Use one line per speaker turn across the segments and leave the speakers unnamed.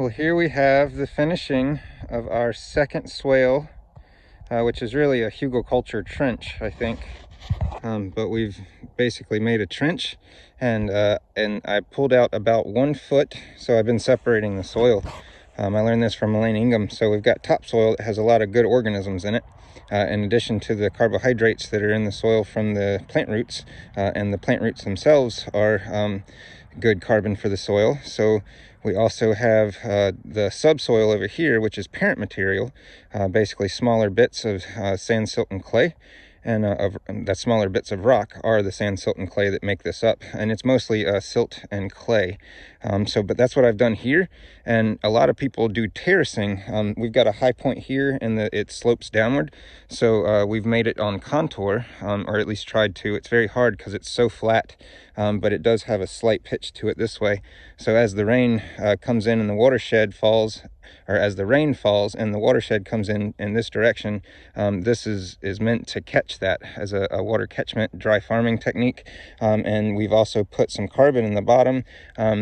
Well, here we have the finishing of our second swale, which is really a hugel-trench, I think. But we've basically made a trench, and I pulled out about 1 foot, so I've been separating the soil. I learned this from Elaine Ingham. So we've got topsoil that has a lot of good organisms in it, in addition to the carbohydrates that are in the soil from the plant roots, and the plant roots themselves are good carbon for the soil. So we also have the subsoil over here, which is parent material, basically smaller bits of sand, silt, and clay. And the smaller bits of rock are the sand, silt, and clay that make this up. And it's mostly silt and clay. But that's what I've done here. And a lot of people do terracing. We've got a high point here, and it slopes downward. So we've made it on contour, or at least tried to. It's very hard because it's so flat, but it does have a slight pitch to it this way. So as the rain comes in and the watershed falls, or as the rain falls and the watershed comes in this direction, this is meant to catch that as a water catchment dry farming technique. And we've also put some carbon in the bottom.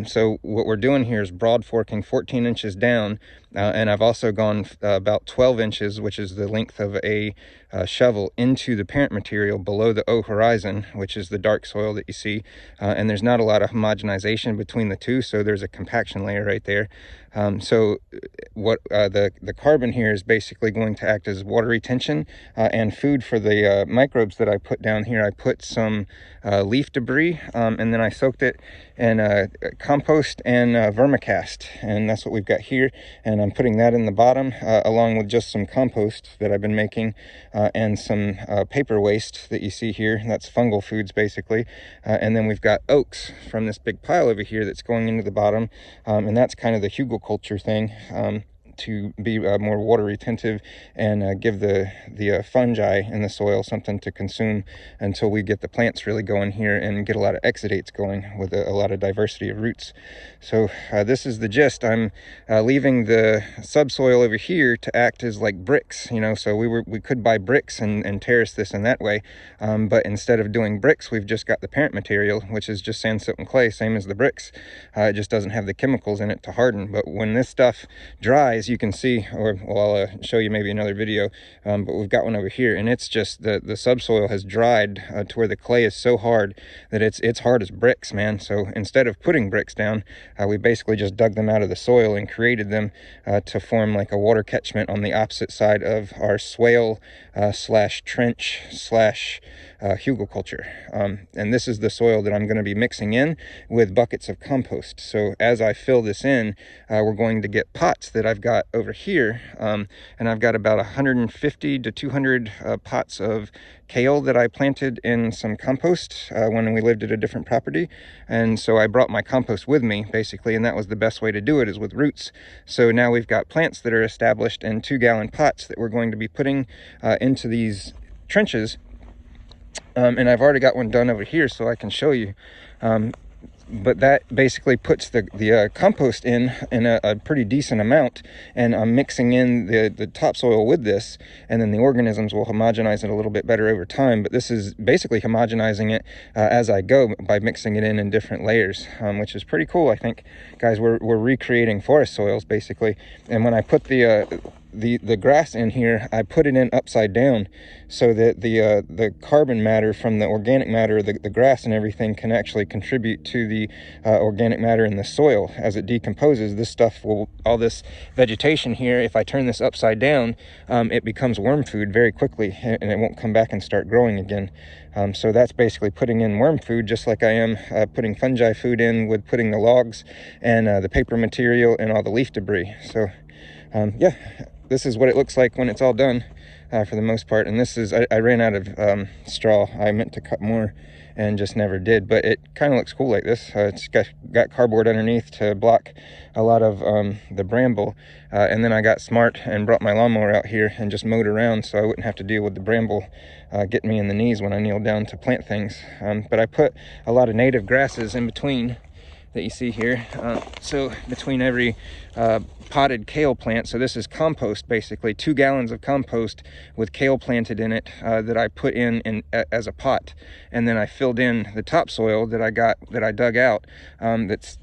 So what we're doing here is broad forking 14 inches down, and I've also gone about 12 inches, which is the length of a shovel, into the parent material below the O horizon, which is the dark soil that you see. And there's not a lot of homogenization between the two, so there's a compaction layer right there. So what the carbon here is basically going to act as water retention and food for the microbes that I put down here. I put some leaf debris, and then I soaked it in compost and vermicast, and that's what we've got here. And I'm putting that in the bottom, along with just some compost that I've been making, and some paper waste that you see here. That's fungal foods basically. And then we've got oaks from this big pile over here that's going into the bottom, and that's kind of the hugel-culture thing, to be more water retentive and give the fungi in the soil something to consume until we get the plants really going here and get a lot of exudates going with a lot of diversity of roots. So this is the gist. I'm leaving the subsoil over here to act as like bricks, you know. So we could buy bricks and terrace this in that way, but instead of doing bricks, we've just got the parent material, which is just sand, silt, and clay, same as the bricks. It just doesn't have the chemicals in it to harden. But when this stuff dries, you can see, or well, I'll show you maybe another video, but we've got one over here, and it's just the subsoil has dried to where the clay is so hard that it's hard as bricks, man. So instead of putting bricks down, we basically just dug them out of the soil and created them to form like a water catchment on the opposite side of our swale slash trench slash hugel-culture. And this is the soil that I'm going to be mixing in with buckets of compost. So as I fill this in, we're going to get pots that I've got over here, and I've got about 150 to 200 pots of kale that I planted in some compost when we lived at a different property. And so I brought my compost with me basically, and that was the best way to do it, is with roots. So now we've got plants that are established in 2-gallon pots that we're going to be putting into these trenches. And I've already got one done over here so I can show you. But that basically puts the compost in a pretty decent amount, and I'm mixing in the topsoil with this, and then the organisms will homogenize it a little bit better over time. But this is basically homogenizing it as I go by mixing it in different layers, which is pretty cool, I think. Guys, we're recreating forest soils basically. And when I put the grass in here, I put it in upside down so that the carbon matter from the organic matter, the grass and everything, can actually contribute to the organic matter in the soil. As it decomposes, this stuff will, all this vegetation here, if I turn this upside down, it becomes worm food very quickly, and it won't come back and start growing again. So that's basically putting in worm food, just like I am putting fungi food in with putting the logs and the paper material and all the leaf debris. So yeah, this is what it looks like when it's all done, for the most part. And this is, I ran out of straw. I meant to cut more and just never did, but it kind of looks cool like this. It's got cardboard underneath to block a lot of the bramble, and then I got smart and brought my lawnmower out here and just mowed around so I wouldn't have to deal with the bramble getting me in the knees when I kneel down to plant things. But I put a lot of native grasses in between that you see here, so between every potted kale plant. So this is compost, basically 2 gallons of compost with kale planted in it, that I put in as a pot, and then I filled in the topsoil that I dug out, that's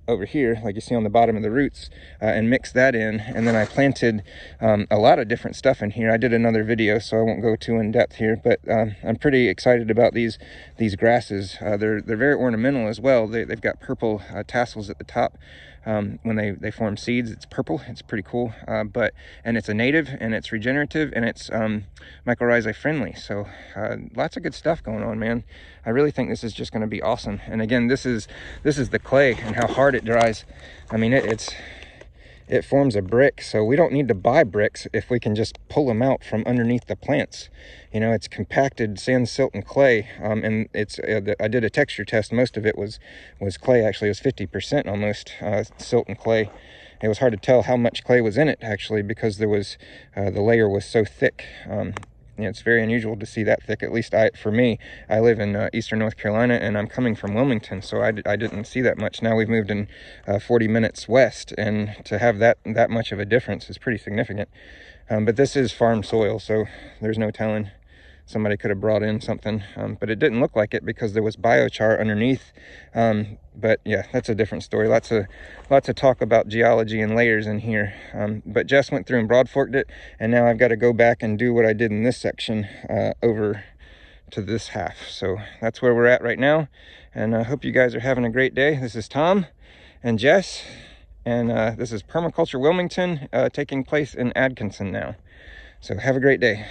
over here, like you see on the bottom of the roots, and mixed that in. And then I planted a lot of different stuff in here. I did another video, so I won't go too in depth here, but I'm pretty excited about these grasses. They're very ornamental as well. They've got purple tassels at the top. When they form seeds, it's purple. It's pretty cool. And it's a native, and it's regenerative, and it's mycorrhizae friendly. So lots of good stuff going on, man. I really think this is just going to be awesome. And again, this is the clay and how hard it dries. I mean, it forms a brick, so we don't need to buy bricks if we can just pull them out from underneath the plants. You know, it's compacted sand, silt, and clay, and it's I did a texture test. Most of it was clay. Actually, it was 50% almost silt and clay. It was hard to tell how much clay was in it, actually, because there was the layer was so thick. You know, it's very unusual to see that thick. At least for me, I live in eastern North Carolina, and I'm coming from Wilmington, so I didn't see that much. Now we've moved in 40 minutes west, and to have that much of a difference is pretty significant. But this is farm soil, so there's no telling. Somebody could have brought in something, but it didn't look like it because there was biochar underneath. But yeah, that's a different story. Lots of talk about geology and layers in here. But Jess went through and broad forked it, and now I've got to go back and do what I did in this section over to this half. So that's where we're at right now, and I hope you guys are having a great day. This is Tom and Jess, and this is Permaculture Wilmington taking place in Atkinson now. So have a great day.